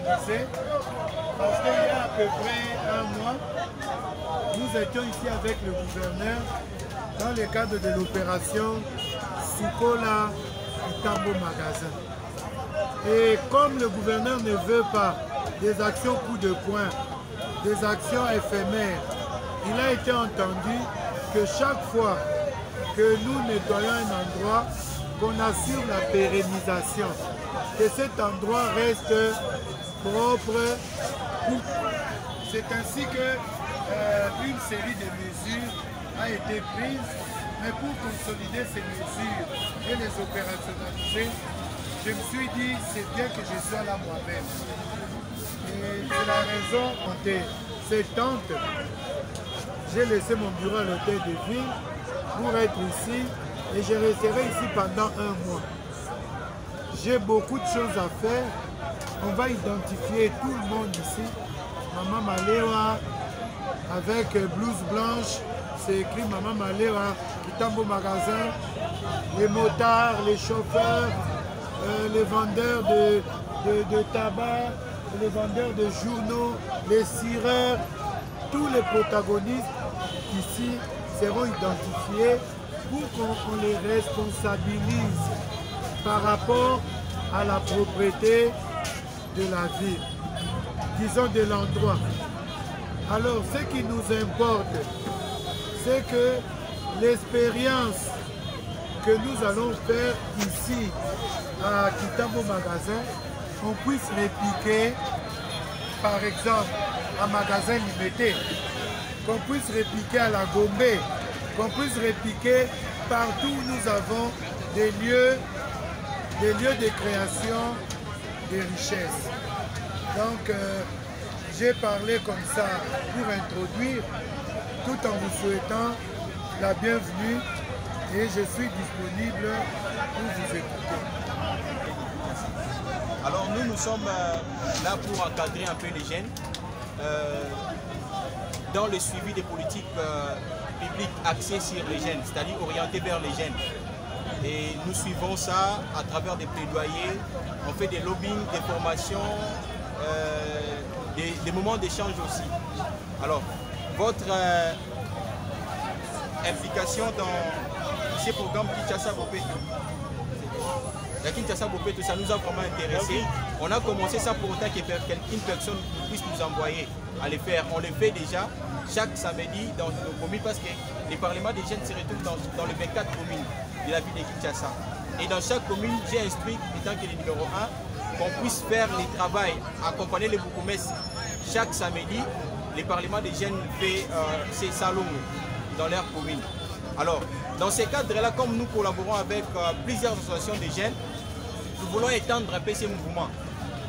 organisé parce qu'il y a à peu près un mois, nous étions ici avec le gouverneur dans le cadre de l'opération Sukola Itambo Magasin. Et comme le gouverneur ne veut pas des actions coup de poing, des actions éphémères, il a été entendu que chaque fois que nous nettoyons un endroit, qu'on assure la pérennisation, que cet endroit reste propre. C'est ainsi que une série de mesures a été prise, mais pour consolider ces mesures et les opérationnaliser, je me suis dit c'est bien que je sois là moi-même. Et c'est la raison montée. Cette tente, j'ai laissé mon bureau à l'hôtel de ville pour être ici et je resterai ici pendant un mois. J'ai beaucoup de choses à faire. On va identifier tout le monde ici. Maman Malewa avec blouse blanche, c'est écrit Maman Malewa, Itambo Magasin, les motards, les chauffeurs, les vendeurs de tabac, les vendeurs de journaux, les cireurs, tous les protagonistes ici seront identifiés pour qu'on les responsabilise par rapport à la propriété de la ville, disons de l'endroit. Alors ce qui nous importe, c'est que l'expérience que nous allons faire ici à Itambo Magasin, on puisse répliquer par exemple à Magasin Limité, qu'on puisse répliquer à la Gombe, qu'on puisse répliquer partout où nous avons des lieux de création de richesses. Donc j'ai parlé comme ça pour introduire, tout en vous souhaitant la bienvenue et je suis disponible pour vous écouter. Alors nous sommes là pour encadrer un peu les jeunes dans le suivi des politiques publiques axées sur les jeunes, c'est-à-dire orientées vers les jeunes. Et nous suivons ça à travers des plaidoyers, on fait des lobbying, des formations, des moments d'échange aussi. Alors, votre implication dans ces programmes Kinshasa Bopeto, la Kinshasa Bopeto, ça nous a vraiment intéressé. On a commencé ça pour autant qu'une personne puisse nous envoyer à les faire. On le fait déjà chaque samedi dans nos communes parce que les parlements des jeunes se retrouvent dans les 24 communes de la ville de Kinshasa. Et dans chaque commune, j'ai instruit, étant que le numéro 1, qu'on puisse faire les travaux, accompagner les bourgmestres. Chaque samedi, les parlements des jeunes fait ces salons dans leur commune. Alors, dans ces cadres-là, comme nous collaborons avec plusieurs associations de jeunes, nous voulons étendre un peu ces mouvements.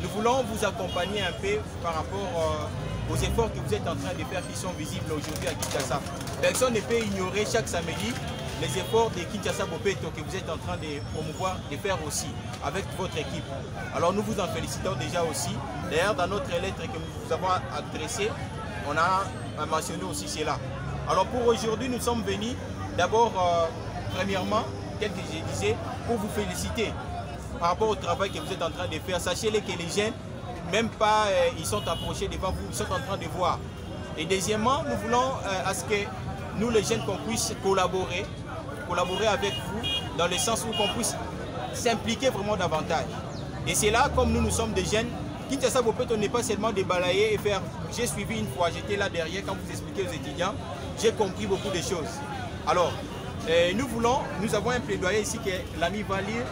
Nous voulons vous accompagner un peu par rapport aux efforts que vous êtes en train de faire qui sont visibles aujourd'hui à Kinshasa. Personne ne peut ignorer chaque samedi les efforts de Kinshasa Bopeto que vous êtes en train de promouvoir, de faire aussi avec votre équipe. Alors nous vous en félicitons déjà aussi. D'ailleurs, dans notre lettre que nous vous avons adressée, on a mentionné aussi cela. Alors pour aujourd'hui, nous sommes venus d'abord, premièrement, tel que je disais, pour vous féliciter par rapport au travail que vous êtes en train de faire. Sachez-les que les jeunes, même pas, ils sont approchés devant vous, ils sont en train de voir. Et deuxièmement, nous voulons à ce que nous, les jeunes, qu'on puisse collaborer avec vous, dans le sens où qu'on puisse s'impliquer vraiment davantage. Et c'est là, comme nous sommes des jeunes, Kinshasa Bopeto n'est pas seulement de balayer et faire. J'ai suivi une fois, j'étais là derrière quand vous expliquez aux étudiants, j'ai compris beaucoup de choses. Alors, nous avons un plaidoyer ici que l'ami va lire.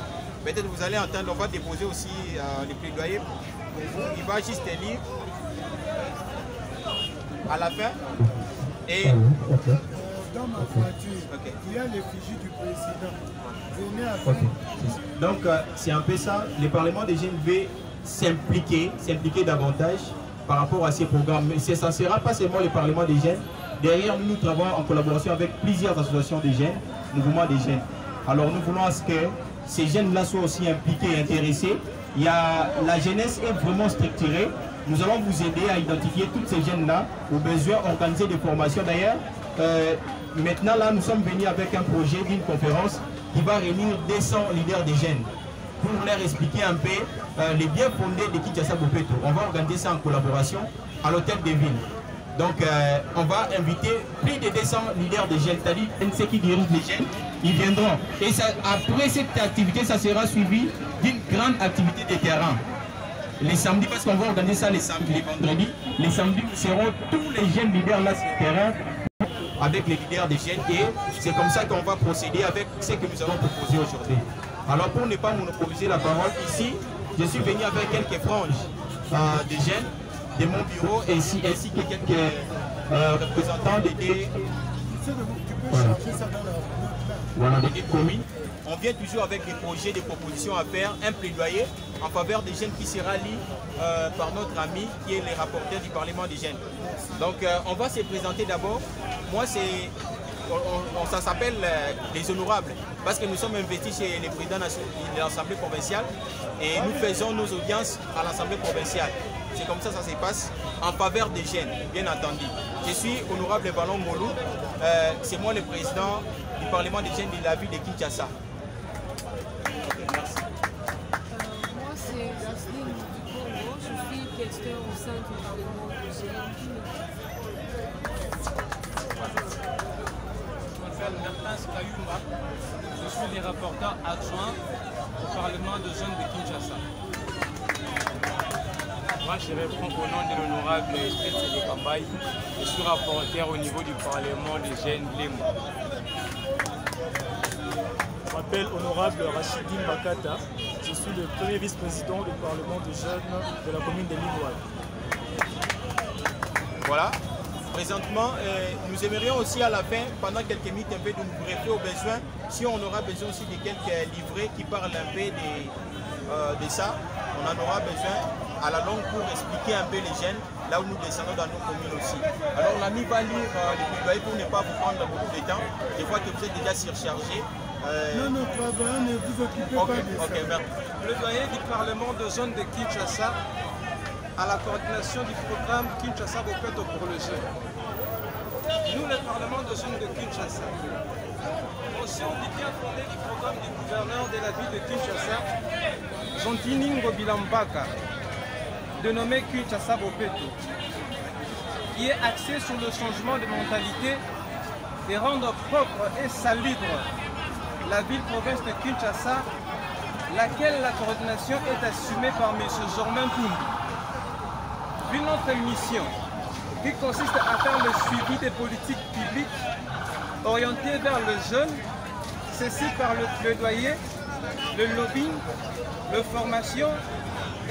Peut-être vous allez entendre, on va déposer aussi les plaidoyers pour vous. Il va juste lire à la fin. Et dans ma voiture, il y a l'effigie du président. Venez avec. Donc, c'est un peu ça. Le Parlement des jeunes veut s'impliquer davantage par rapport à ces programmes. Mais ça ne sera pas seulement le Parlement des jeunes. Derrière nous, nous travaillons en collaboration avec plusieurs associations des jeunes, mouvements des jeunes. Alors nous voulons à ce que ces jeunes-là soient aussi impliqués et intéressés. La jeunesse est vraiment structurée. Nous allons vous aider à identifier toutes ces jeunes-là, aux besoins, organiser des formations. D'ailleurs, maintenant là, nous sommes venus avec un projet d'une conférence qui va réunir 200 leaders des jeunes. pour leur expliquer un peu les biens fondés de Kinshasa Bopeto. On va organiser ça en collaboration à l'hôtel des villes. Donc on va inviter plus de 200 leaders de jeunes, c'est-à-dire ceux qui dirigent les jeunes, ils viendront. Et ça, après cette activité, ça sera suivi d'une grande activité de terrain. Les samedis, parce qu'on va organiser ça les samedis, les vendredis. Les samedis, nous serons tous les jeunes leaders là sur le terrain avec les leaders des jeunes. Et c'est comme ça qu'on va procéder avec ce que nous allons proposer aujourd'hui. Alors pour ne pas monopoliser la parole ici, je suis venu avec quelques franges des jeunes de mon bureau ainsi que quelques représentants des communes. On vient toujours avec des projets, des propositions à faire, un plaidoyer en faveur des jeunes qui sera lu par notre ami qui est le rapporteur du Parlement des jeunes. Donc on va se présenter d'abord. Moi ça s'appelle les honorables parce que nous sommes investis chez les présidents de l'Assemblée provinciale et nous faisons nos audiences à l'Assemblée provinciale. C'est comme ça que ça se passe en faveur des jeunes, bien entendu. Je suis honorable Ballon Molou, c'est moi le président du Parlement des jeunes de la ville de Kinshasa. Moi c'est Jocelyne du Congo, je suis questeur au sein du Parlement des jeunes. Je m'appelle Mertens Kayumba, je suis le rapporteur adjoint au Parlement des jeunes de Kinshasa. Moi, je me prends au nom de l'honorable Esprit de Kambaï. Je suis rapporteur au niveau du Parlement des jeunes Lémo. Je m'appelle honorable Rachidine Bakata. Je suis le premier vice-président du Parlement des jeunes de la commune de Limois. Voilà. Présentement, nous aimerions aussi à la fin, pendant quelques minutes, un peu de nous greffer au besoin, si on aura besoin aussi de quelques livrets qui parlent un peu de ça, on en aura besoin à la longue pour expliquer un peu les jeunes, là où nous descendons dans nos communes aussi. Alors l'ami va lire les plaidoyers pour ne pas vous prendre beaucoup de temps. Je vois que vous êtes déjà surchargé. Non, non, travaillons, ne vous occupez pas de ça. Merci. Plaidoyer du Parlement de jeunes de Kinshasa à la coordination du programme Kinshasa Bopeto pour le jeune. Nous, le Parlement de jeunes de Kinshasa, conscients du bien fondé du programme du gouverneur de la ville de Kinshasa, Zontiningo Bilambaka, dénommé Kinshasa Bopeto, qui est axé sur le changement de mentalité et rendre propre et salubre la ville-province de Kinshasa, laquelle la coordination est assumée par M. Germain Poumbi. Vu notre mission, qui consiste à faire le suivi des politiques publiques orientées vers le jeune, ceci par le plaidoyer, le lobbying, la formation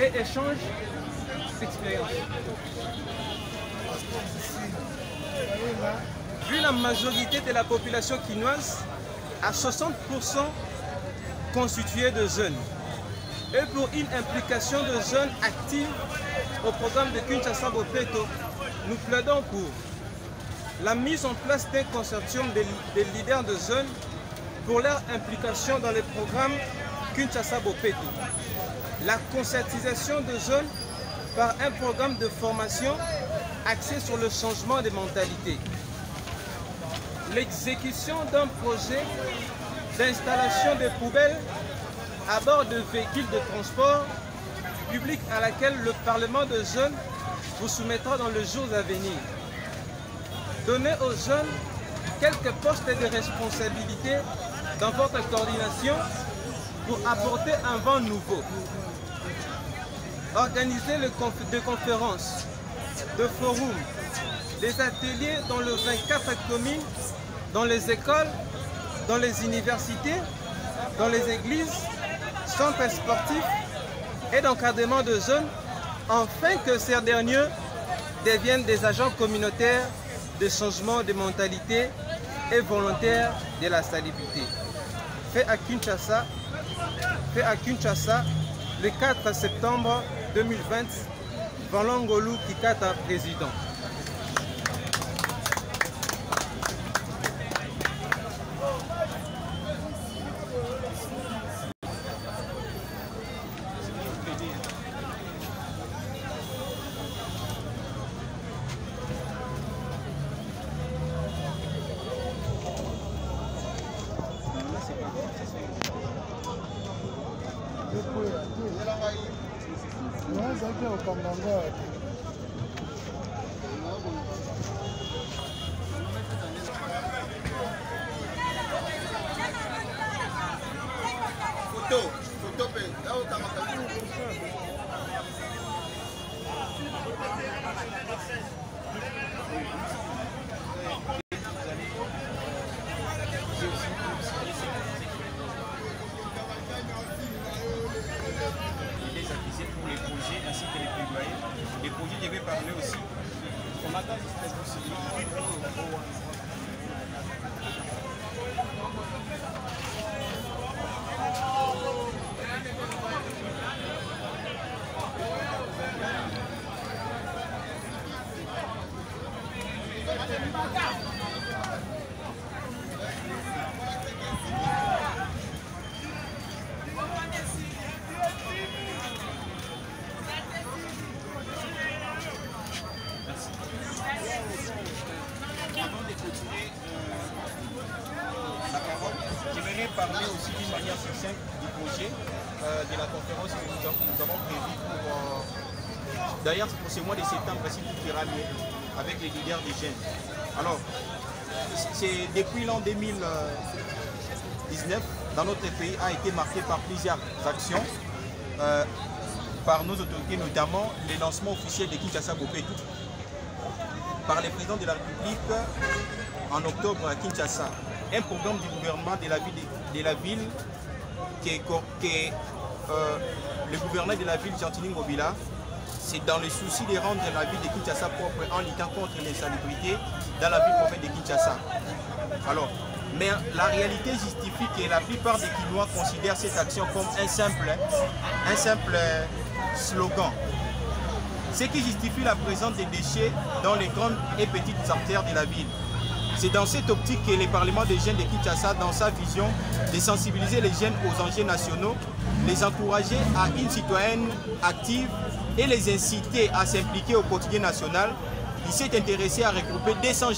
et échange d'expérience. Vu la majorité de la population quinoise, à 60% constituée de jeunes, et pour une implication de jeunes actifs au programme de Kinshasa Bopeto, nous plaidons pour la mise en place d'un consortium des leaders de jeunes pour leur implication dans les programmes Kinshasa Bopeto, la conscientisation de jeunes par un programme de formation axé sur le changement des mentalités, l'exécution d'un projet d'installation de poubelles à bord de véhicules de transport public à laquelle le Parlement de jeunes vous soumettra dans les jours à venir. Donnez aux jeunes quelques postes de responsabilité dans votre coordination pour apporter un vent nouveau. Organisez des conférences, des forums, des ateliers dans les 24 communes, dans les écoles, dans les universités, dans les églises, centres sportifs et d'encadrement de jeunes, afin que ces derniers deviennent des agents communautaires de changement de mentalité et volontaires de la salubrité. Fait à Kinshasa, le 4 septembre 2020, Valangolu Kikata, président. te okangango te. Photo pe. Là au Kamakau. Pour les projets ainsi que les plaidoyers. Les projets, je vais parler aussi. J'aimerais parler aussi d'une manière succincte du projet de la conférence que nous avons prévu pour... D'ailleurs, pour ce mois de septembre, si tout ira mieux, avec les leaders des jeunes. Alors, c'est depuis l'an 2019, dans notre pays, a été marqué par plusieurs actions, par nos autorités, notamment le lancement officiel de Kinshasa Bopeto, par le président de la République en octobre à Kinshasa. Un programme du gouvernement de la ville qui est le gouverneur de la ville, Gentini Mobila, c'est dans le souci de rendre la ville de Kinshasa propre en luttant contre l'insalubrité dans la ville province de Kinshasa. Alors, mais la réalité justifie que la plupart des Kinois considèrent cette action comme un simple slogan. Ce qui justifie la présence des déchets dans les grandes et petites artères de la ville. C'est dans cette optique que le Parlement des jeunes de Kinshasa, dans sa vision de sensibiliser les jeunes aux enjeux nationaux, les encourager à une citoyenne active et les inciter à s'impliquer au quotidien national, il s'est intéressé à regrouper 200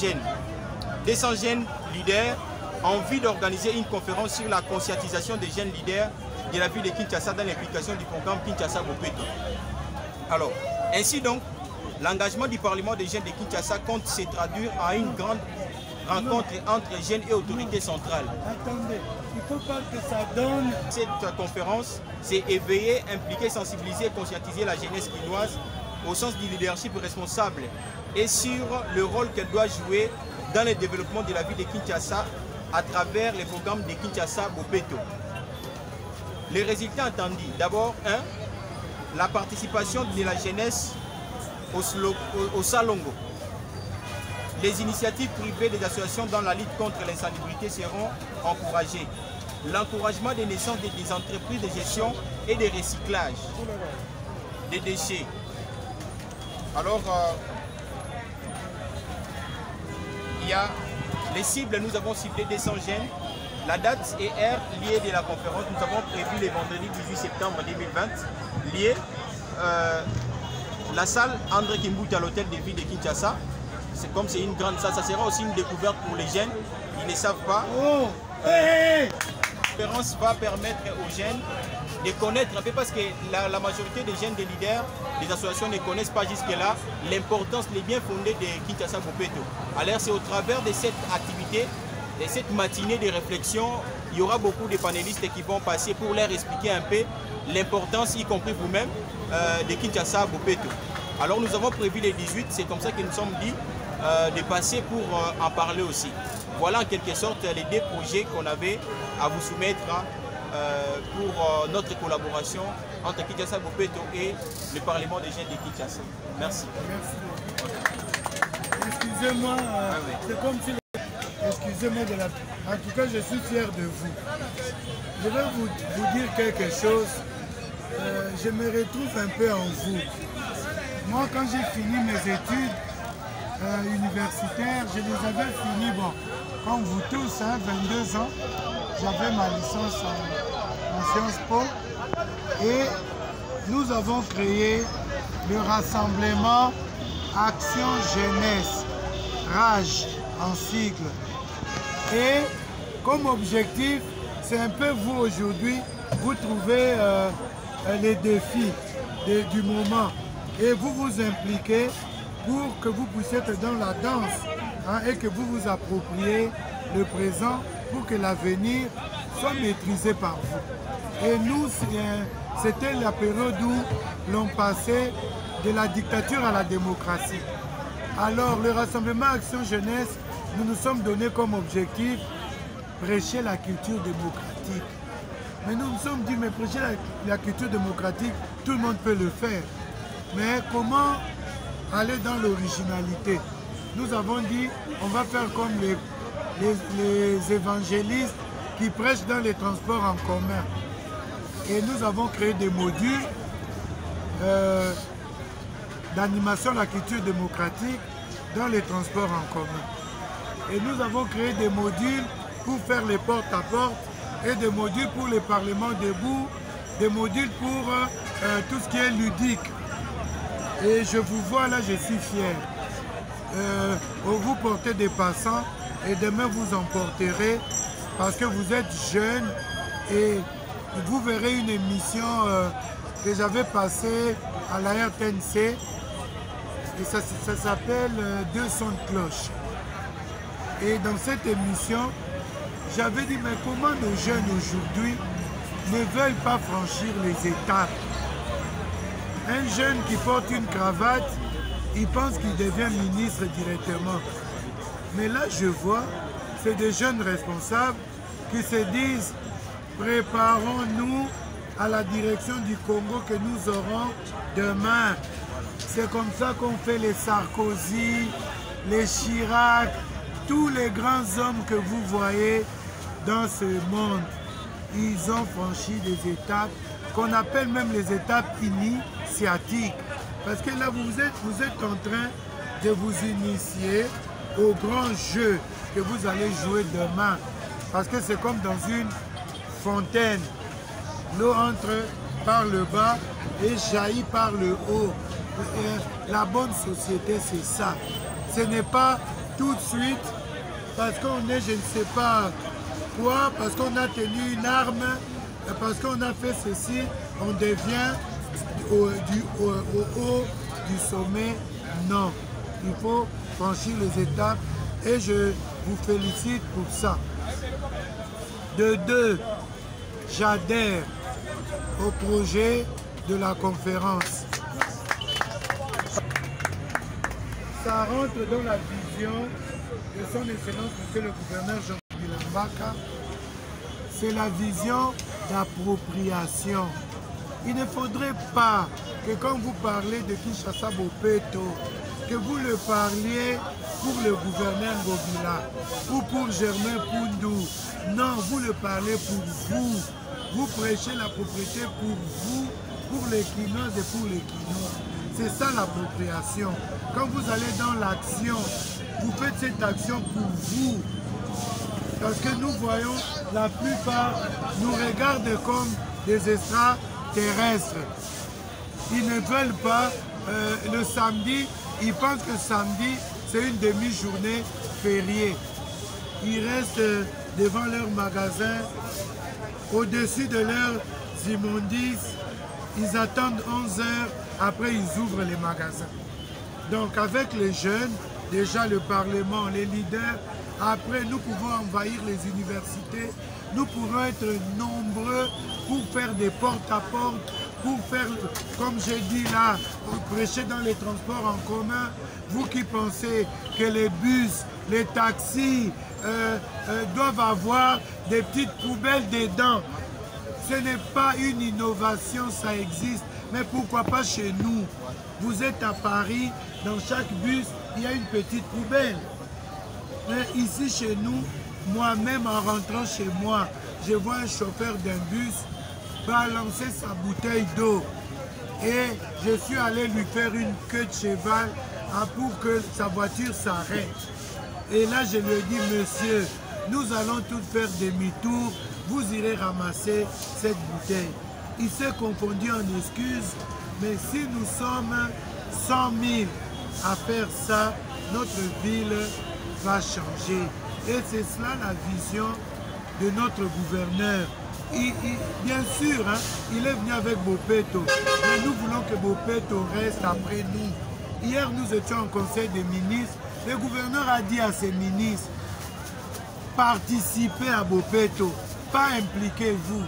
jeunes leaders en vue d'organiser une conférence sur la conscientisation des jeunes leaders de la ville de Kinshasa dans l'implication du programme Kinshasa Bopeto. Alors, ainsi donc, l'engagement du Parlement des jeunes de Kinshasa compte se traduire en une grande rencontre entre jeunes et autorités centrales. Attendez, il ne faut pas que ça donne... Cette conférence, c'est éveiller, impliquer, sensibiliser et conscientiser la jeunesse quinoise au sens du leadership responsable et sur le rôle qu'elle doit jouer dans le développement de la ville de Kinshasa à travers les programmes de Kinshasa Bopeto. Les résultats attendus, d'abord, la participation de la jeunesse au Salongo. Les initiatives privées des associations dans la lutte contre l'insalubrité seront encouragées. L'encouragement des naissances des entreprises de gestion et de recyclage des déchets. Alors, il y a les cibles, nous avons ciblé 200 jeunes. La date et heure liée de la conférence, nous avons prévu le vendredi 18 septembre 2020, lié la salle André Kimbuta à l'hôtel de ville de Kinshasa. C'est comme c'est une grande salle, ça sera aussi une découverte pour les jeunes qui ne savent pas. La conférence va permettre aux jeunes de connaître un peu, parce que la majorité des jeunes, des leaders, des associations ne connaissent pas jusque-là l'importance, les biens fondés de Kinshasa Bopeto. Alors c'est au travers de cette activité, de cette matinée de réflexion, il y aura beaucoup de panélistes qui vont passer pour leur expliquer un peu l'importance, y compris vous-même, de Kinshasa Bopeto. Alors nous avons prévu les 18, c'est comme ça que nous sommes dit de passer pour en parler aussi. Voilà en quelque sorte les deux projets qu'on avait à vous soumettre pour notre collaboration entre Kinshasa Bopeto et le Parlement des jeunes de Kinshasa. Merci. Merci. Excusez-moi, c'est comme si... Excusez-moi de la... En tout cas, je suis fier de vous. Je vais vous dire quelque chose. Je me retrouve un peu en vous. Moi, quand j'ai fini mes études universitaires, je les avais finies, bon, comme vous tous, 22 ans, j'avais ma licence en Sciences Po et nous avons créé le rassemblement Action Jeunesse, RAGE en sigle. Et comme objectif, c'est un peu vous aujourd'hui, vous trouvez les défis du moment. et vous vous impliquez pour que vous puissiez être dans la danse hein, et que vous vous appropriez le présent pour que l'avenir soit maîtrisé par vous. Et nous, c'était la période où l'on passait de la dictature à la démocratie. Alors, le Rassemblement Action Jeunesse, nous nous sommes donnés comme objectif prêcher la culture démocratique. Mais nous nous sommes dit, mais prêcher la culture démocratique, tout le monde peut le faire. Mais comment aller dans l'originalité? Nous avons dit, on va faire comme les évangélistes qui prêchent dans les transports en commun. Et nous avons créé des modules d'animation de la culture démocratique dans les transports en commun. Et nous avons créé des modules pour faire les porte-à-porte et des modules pour les parlements debout, des modules pour tout ce qui est ludique. Et je vous vois là, je suis fier. Vous portez des passants et demain vous en porterez parce que vous êtes jeunes et vous verrez une émission que j'avais passée à la RTNC et ça s'appelle 200 cloches. Et dans cette émission, j'avais dit, mais comment nos jeunes aujourd'hui ne veulent pas franchir les étapes? Un jeune qui porte une cravate, il pense qu'il devient ministre directement. Mais là, je vois, c'est des jeunes responsables qui se disent, préparons-nous à la direction du Congo que nous aurons demain. C'est comme ça qu'on fait les Sarkozy, les Chirac, tous les grands hommes que vous voyez dans ce monde. Ils ont franchi des étapes qu'on appelle même les étapes initiatiques. Parce que là, vous êtes en train de vous initier au grand jeu que vous allez jouer demain. Parce que c'est comme dans une fontaine. L'eau entre par le bas et jaillit par le haut. La bonne société, c'est ça. Ce n'est pas tout de suite parce qu'on est, je ne sais pas quoi, parce qu'on a tenu une arme, parce qu'on a fait ceci, on devient au haut du sommet. Non, il faut franchir les étapes et je vous félicite pour ça. De deux, j'adhère au projet de la conférence. Ça rentre dans la vision de son Excellence Monsieur le Gouverneur Jean-Pierre Mbaka. C'est la vision d'appropriation. Il ne faudrait pas que quand vous parlez de Kinshasa Bopeto, que vous le parliez pour le gouverneur Ngobila ou pour Germain Poundou. Non, vous le parlez pour vous. Vous prêchez la propriété pour vous, pour les Quinois et pour les Quinois. C'est ça l'appropriation. Quand vous allez dans l'action, vous faites cette action pour vous. Parce que nous voyons, la plupart nous regardent comme des extraterrestres. Ils ne veulent pas le samedi, ils pensent que samedi, c'est une demi-journée fériée. Ils restent devant leur magasin, au-dessus de leurs immondices, ils attendent 11 heures, après ils ouvrent les magasins. Donc avec les jeunes, déjà le Parlement, les leaders, après nous pouvons envahir les universités, nous pouvons être nombreux pour faire des porte-à-porte, pour faire, comme j'ai dit là, prêcher dans les transports en commun. Vous qui pensez que les bus, les taxis doivent avoir des petites poubelles dedans. Ce n'est pas une innovation, ça existe. Mais pourquoi pas chez nous? Vous êtes à Paris, dans chaque bus, il y a une petite poubelle. Mais ici chez nous, moi-même en rentrant chez moi, je vois un chauffeur d'un bus balancer sa bouteille d'eau. Et je suis allé lui faire une queue de cheval pour que sa voiture s'arrête. Et là, je lui ai dit, monsieur, nous allons tous faire demi-tour, vous irez ramasser cette bouteille. Il s'est confondu en excuses, mais si nous sommes 100 000 à faire ça, notre ville va changer. Et c'est cela la vision de notre gouverneur. bien sûr, hein, il est venu avec Bopeto, mais nous voulons que Bopeto reste après nous. Hier, nous étions en conseil des ministres. Le gouverneur a dit à ses ministres, participez à Bopeto, pas impliquez-vous.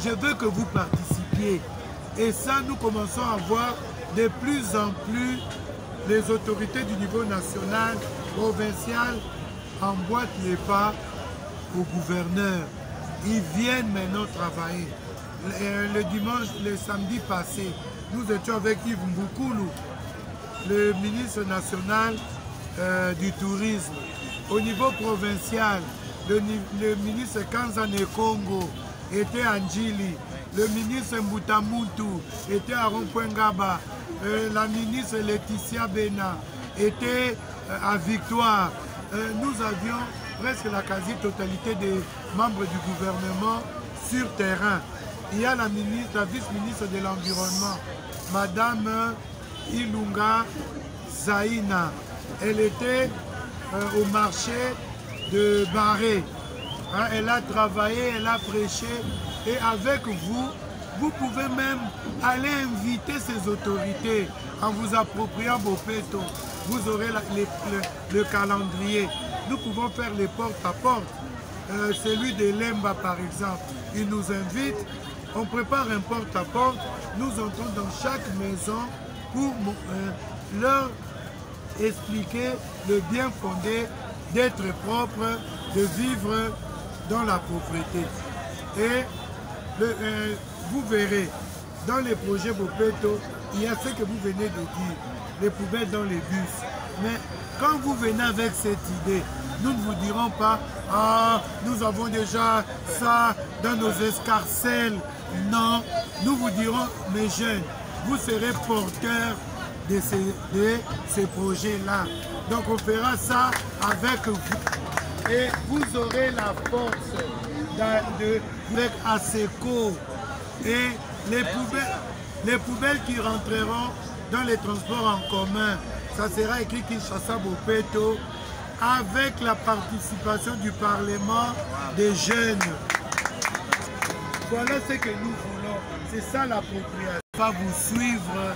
Je veux que vous participiez. Et ça, nous commençons à voir de plus en plus les autorités du niveau national, provincial, emboîtent les pas au gouverneur. Ils viennent maintenant travailler. Le dimanche, le samedi passé, nous étions avec Yves Mboukoulou, le ministre national du tourisme. Au niveau provincial, le ministre Kanzane Congo était à Njili, le ministre Mbutamuntu était à Rompoengaba, la ministre Laetitia Bena était à Victoire. Nous avions presque la quasi-totalité des membres du gouvernement sur terrain. Il y a la vice-ministre de l'Environnement, Madame Ilunga Zaina. Elle était au marché de Barré. Hein, elle a travaillé, elle a prêché. Et avec vous, vous pouvez même aller inviter ces autorités en vous appropriant Bopeto. Vous aurez le calendrier. Nous pouvons faire les porte-à-porte. Celui de Lemba, par exemple, il nous invite. On prépare un porte-à-porte. Nous entrons dans chaque maison pour leur expliquer le bien fondé d'être propre, de vivre dans la propriété. Et vous verrez, dans les projets Bopeto, il y a ce que vous venez de dire, les poubelles dans les bus. Mais quand vous venez avec cette idée, nous ne vous dirons pas « Ah, nous avons déjà ça dans nos escarcelles ». Non, nous vous dirons « Mes jeunes, vous serez porteurs de ces projets-là. Donc on fera ça avec vous. Et vous aurez la force avec ASECO. Et les poubelles qui rentreront dans les transports en commun, ça sera écrit Kinshasa Bopeto avec la participation du Parlement des jeunes. Voilà ce que nous voulons. C'est ça l'appropriation. On va vous suivre.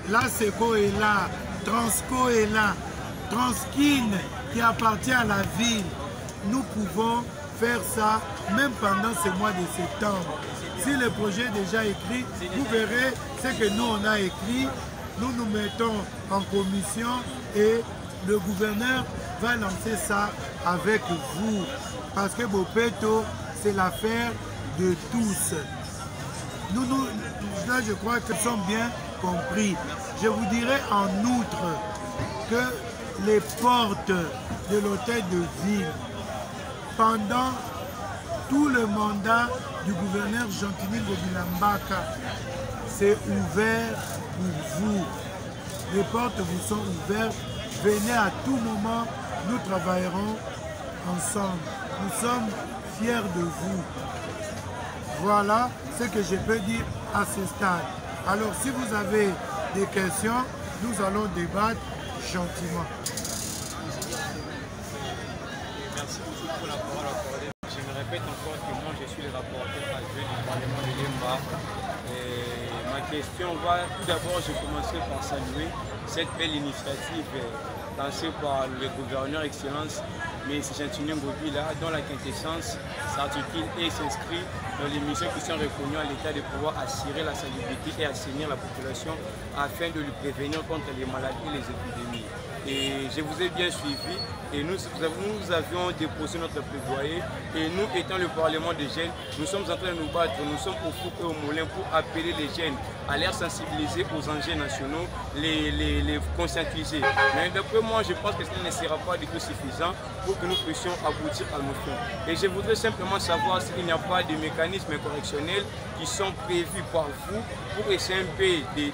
L'ASECO est là, Transco est là, Transkin qui appartient à la ville. Nous pouvons faire ça même pendant ce mois de septembre. Si le projet est déjà écrit, vous verrez ce que nous on a écrit. Nous nous mettons en commission et le gouverneur va lancer ça avec vous. Parce que Bopeto, c'est l'affaire de tous. Là, je crois que nous sommes bien compris. Je vous dirai en outre que les portes de l'hôtel de ville, pendant tout le mandat du gouverneur Jean-Tini Gobilambaka, c'est ouvert pour vous. Les portes vous sont ouvertes. Venez à tout moment, nous travaillerons ensemble. Nous sommes fiers de vous. Voilà ce que je peux dire à ce stade. Alors si vous avez des questions, nous allons débattre gentiment. Merci beaucoup pour la parole accordée. Je me répète encore que moi je suis le rapporteur adjoint du Parlement de Lemba. Ma question va, tout d'abord je commencerai par saluer cette belle initiative lancée par le gouverneur Excellence, mais c'est Jean-Tini Ngobila, dont la quintessence s'articule et s'inscrit dans les missions qui sont reconnues à l'État de pouvoir assurer la salubrité et assainir la population afin de lui prévenir contre les maladies et les épidémies. Et je vous ai bien suivi et nous avions déposé notre plaidoyer et nous étant le Parlement des jeunes, nous sommes en train de nous battre, nous sommes au four et au moulin pour appeler les jeunes à les sensibiliser aux enjeux nationaux, les conscientiser. Mais d'après moi, je pense que ce ne sera pas du tout suffisant pour que nous puissions aboutir à nos fins. Et je voudrais simplement savoir s'il n'y a pas de mécanismes correctionnels qui sont prévus par vous pour essayer un peu de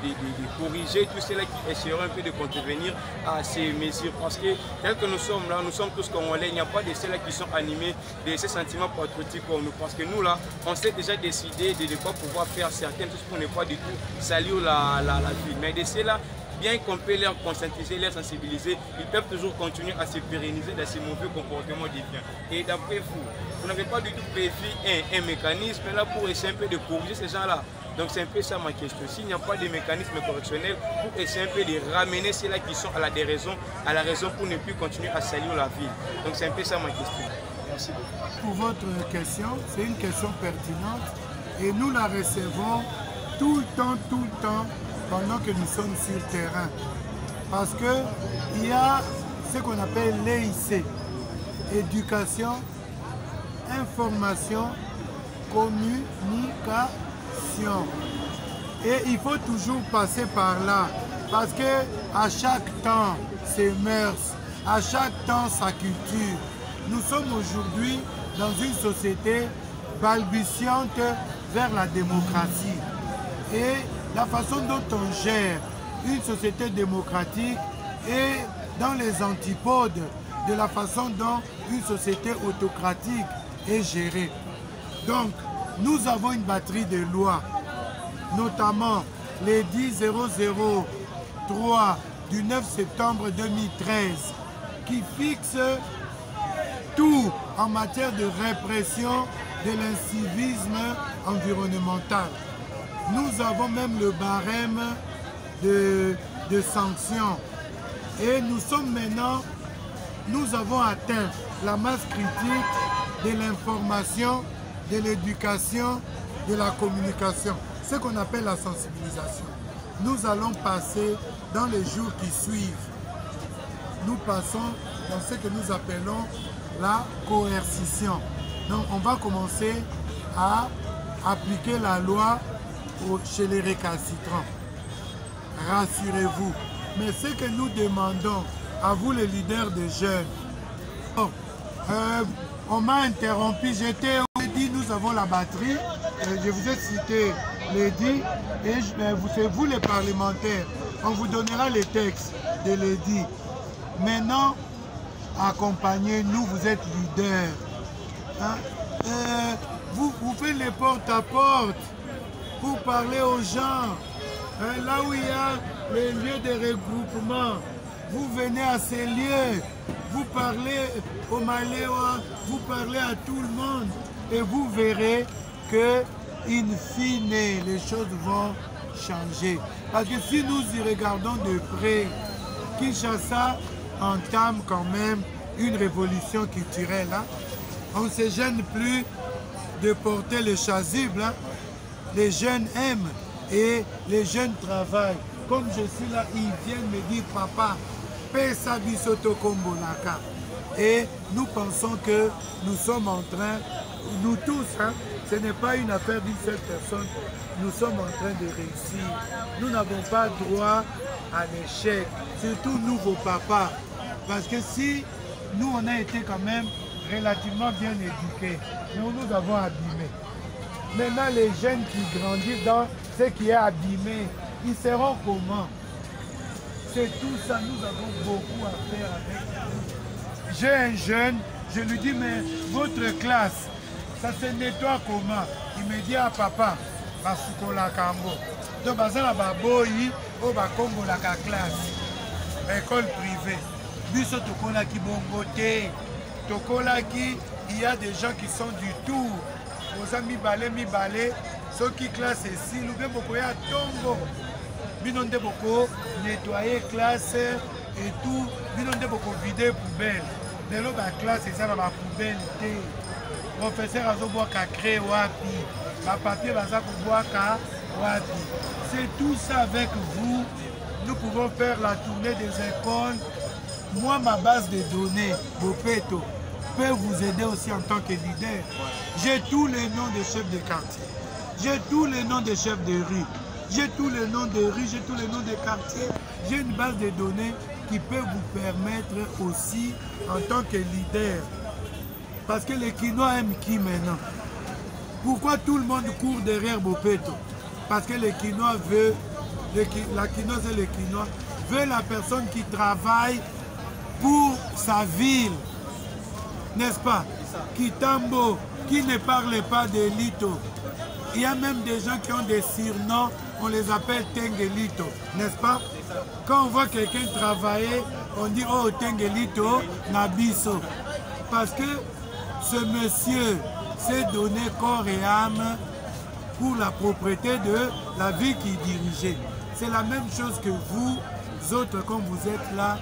corriger tout cela qui essaieront un peu de contrevenir à ces mesures. Parce que tel que nous sommes là, nous sommes tous congolais, il n'y a pas de ceux-là qui sont animés de ces sentiments patriotiques comme nous. Parce que nous là, on s'est déjà décidé de ne pas pouvoir faire certaines choses pour ne pas du tout salir la ville. Mais de ceux-là, bien qu'on peut les conscientiser, les sensibiliser, ils peuvent toujours continuer à se pérenniser dans ces mauvais comportements déviants. Et d'après vous, vous n'avez pas du tout prévu un mécanisme là pour essayer un peu de corriger ces gens-là. Donc c'est un peu ça ma question. S'il n'y a pas de mécanisme correctionnel pour essayer un peu de ramener ceux-là qui sont à la raison pour ne plus continuer à salir la ville. Donc c'est un peu ça ma question. Merci beaucoup. Pour votre question, c'est une question pertinente et nous la recevons tout le temps pendant que nous sommes sur le terrain. Parce qu'il y a ce qu'on appelle l'EIC, éducation, information, communication. Et il faut toujours passer par là, parce que à chaque temps, ses mœurs, à chaque temps, sa culture. Nous sommes aujourd'hui dans une société balbutiante vers la démocratie. Et la façon dont on gère une société démocratique est dans les antipodes de la façon dont une société autocratique est gérée. Donc, nous avons une batterie de lois, notamment l'édit 003 du 9 septembre 2013, qui fixe tout en matière de répression de l'incivisme environnemental. Nous avons même le barème de sanctions. Et nous avons atteint la masse critique de l'information, de l'éducation, de la communication, ce qu'on appelle la sensibilisation. Nous allons passer dans les jours qui suivent. Nous passons dans ce que nous appelons la coercition. Donc on va commencer à appliquer la loi chez les récalcitrants. Rassurez-vous. Mais ce que nous demandons à vous les leaders de jeunes, on m'a interrompu, j'étais au dit nous avons la batterie, je vous ai cité l'édit, et c'est vous les parlementaires, on vous donnera les textes de l'édit. Maintenant, accompagnez-nous, vous êtes leaders. Hein? Vous faites les porte-à-porte pour parler aux gens. Là où il y a les lieux de regroupement, vous venez à ces lieux, vous parlez au Maléwa, vous parlez à tout le monde et vous verrez que, in fine, les choses vont changer. Parce que si nous y regardons de près, Kinshasa entame quand même une révolution culturelle. Hein? On ne se gêne plus de porter le chasuble. Hein? Les jeunes aiment et les jeunes travaillent. Comme je suis là, ils viennent me dire, papa, pesa bisoto kombolaka. Et nous pensons que nous sommes en train, nous tous, hein, ce n'est pas une affaire d'une seule personne, nous sommes en train de réussir. Nous n'avons pas droit à l'échec, surtout nous, vos papas. Parce que si nous, on a été quand même relativement bien éduqués, nous avons abîmé. Maintenant, les jeunes qui grandissent dans ce qui est abîmé, ils seront comment? C'est tout ça, nous avons beaucoup à faire avec vous. J'ai un jeune, je lui dis, mais votre classe, ça se nettoie comment? Il me dit, ah papa, basukola kambo. Donc, bazala baboyi, o bakombo la classe. École privée. Biso tokola ki bongote. Tokola ki, il y a des gens qui sont du tour. Oza mi balé, ceux qui classent ici, nous devons beaucoup à tombo. Nous devons beaucoup nettoyer classe et tout. Nous devons beaucoup vider poubelle. Les gens la classe, c'est ça dans la poubelle. Professeur a besoin de créer wapi. Ma papier va pouvoir wapi. C'est tout ça avec vous. Nous pouvons faire la tournée des écoles. Moi, ma base de données, Bopeto, peut vous aider aussi en tant que leader. J'ai tous les noms des chefs de quartier. J'ai tous les noms des chefs de rue. J'ai tous les noms de rue, j'ai tous les noms des quartiers. J'ai une base de données qui peut vous permettre aussi en tant que leader. Parce que les Quinois aiment qui maintenant? Pourquoi tout le monde court derrière Bopeto? Parce que les Quinois veulent, la Quinoise et les Quinois veulent la personne qui travaille pour sa ville. N'est-ce pas? Kitambo, qui ne parle pas de Lito. Il y a même des gens qui ont des surnoms on les appelle Tengelito, n'est-ce pas? Quand on voit quelqu'un travailler, on dit oh Tengelito Nabiso. Parce que ce monsieur s'est donné corps et âme pour la propriété de la ville qu'il dirigeait. C'est la même chose que vous autres, quand vous êtes là,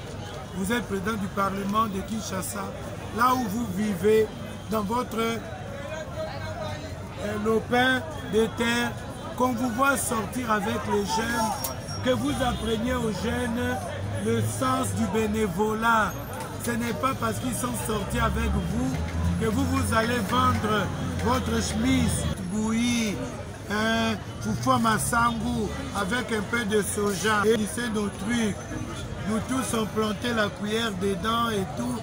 vous êtes président du Parlement de Kinshasa, là où vous vivez, dans votre lopin de terre, qu'on vous voit sortir avec les jeunes, que vous appreniez aux jeunes le sens du bénévolat. Ce n'est pas parce qu'ils sont sortis avec vous que vous allez vendre votre chemise bouillie, foufou masangu avec un peu de soja. Et c'est nos trucs. Nous tous on planté la cuillère dedans et tout.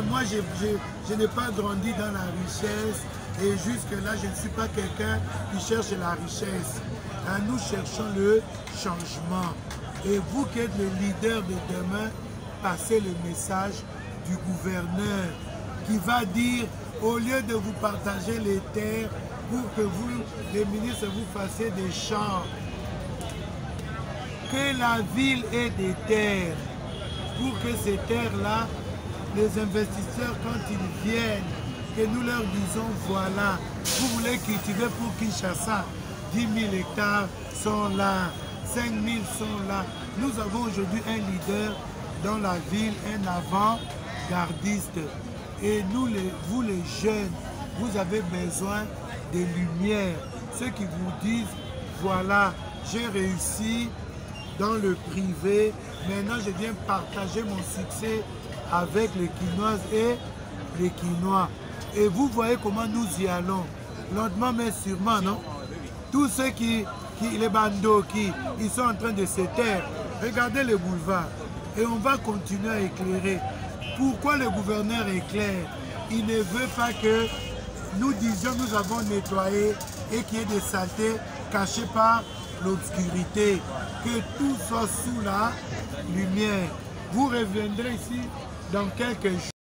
Moi, je n'ai pas grandi dans la richesse et jusque-là, je ne suis pas quelqu'un qui cherche la richesse. Nous cherchons le changement. Et vous qui êtes le leader de demain, passez le message du gouverneur qui va dire, au lieu de vous partager les terres pour que vous, les ministres, vous fassiez des champs, que la ville ait des terres, pour que ces terres-là, les investisseurs, quand ils viennent, que nous leur disons, voilà, vous voulez cultiver pour Kinshasa, 10 000 hectares sont là, 5 000 sont là. Nous avons aujourd'hui un leader dans la ville, un avant-gardiste. Et nous, vous les jeunes, vous avez besoin de lumière. Ceux qui vous disent, voilà, j'ai réussi dans le privé, maintenant je viens partager mon succès avec les Quinoises et les Quinois. Et vous voyez comment nous y allons, lentement mais sûrement, non? Tous ceux les bandeaux ils sont en train de se taire, regardez le boulevard et on va continuer à éclairer. Pourquoi le gouverneur éclaire? Il ne veut pas que nous disions nous avons nettoyé et qu'il y ait des saletés cachées par l'obscurité, que tout soit sous la lumière. Vous reviendrez ici dans quelques jours.